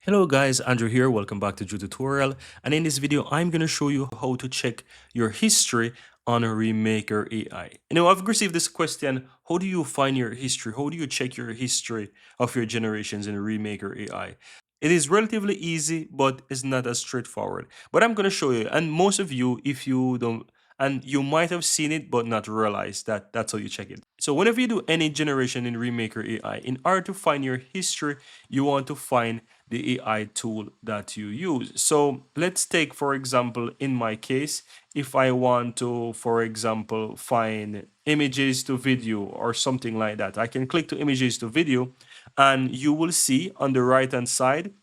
Hello guys, Andrew here. Welcome back to Drew Tutorial. And in this video, I'm going to show you how to check your history on a Remaker AI. I've received this question, how do you find your history? How do you check your history of your generations in Remaker AI? It is relatively easy, but it's not as straightforward. But I'm going to show you. And most of you, if you don't, and you might have seen it, but not realized that that's how you check it. So whenever you do any generation in Remaker AI, in order to find your history, you want to find the AI tool that you use. So let's take, for example, in my case, if I want to, for example, find images to video or something like that, I can click to images to video, and you will see on the right hand side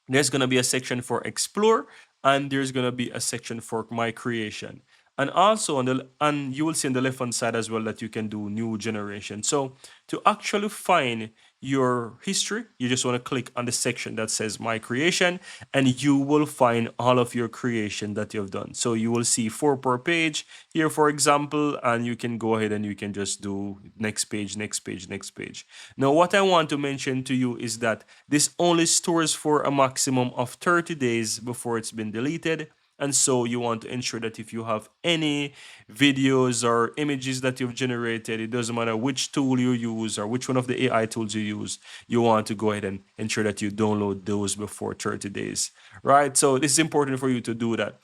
there's going to be a section for explore, and there's going to be a section for my creation. And also and you will see on the left hand side as well that you can do new generation. So to actually find your history, you just want to click on the section that says my creation, and you will find all of your creation that you've done. So you will see 4 per page here, for example, and you can go ahead and you can just do next page, next page, next page. Now, what I want to mention to you is that this only stores for a maximum of 30 days before it's been deleted. And so you want to ensure that if you have any videos or images that you've generated, it doesn't matter which tool you use or which one of the AI tools you use, you want to go ahead and ensure that you download those before 30 days, right? So this is important for you to do that.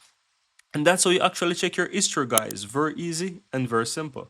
And that's how you actually check your history, guys. Very easy and very simple.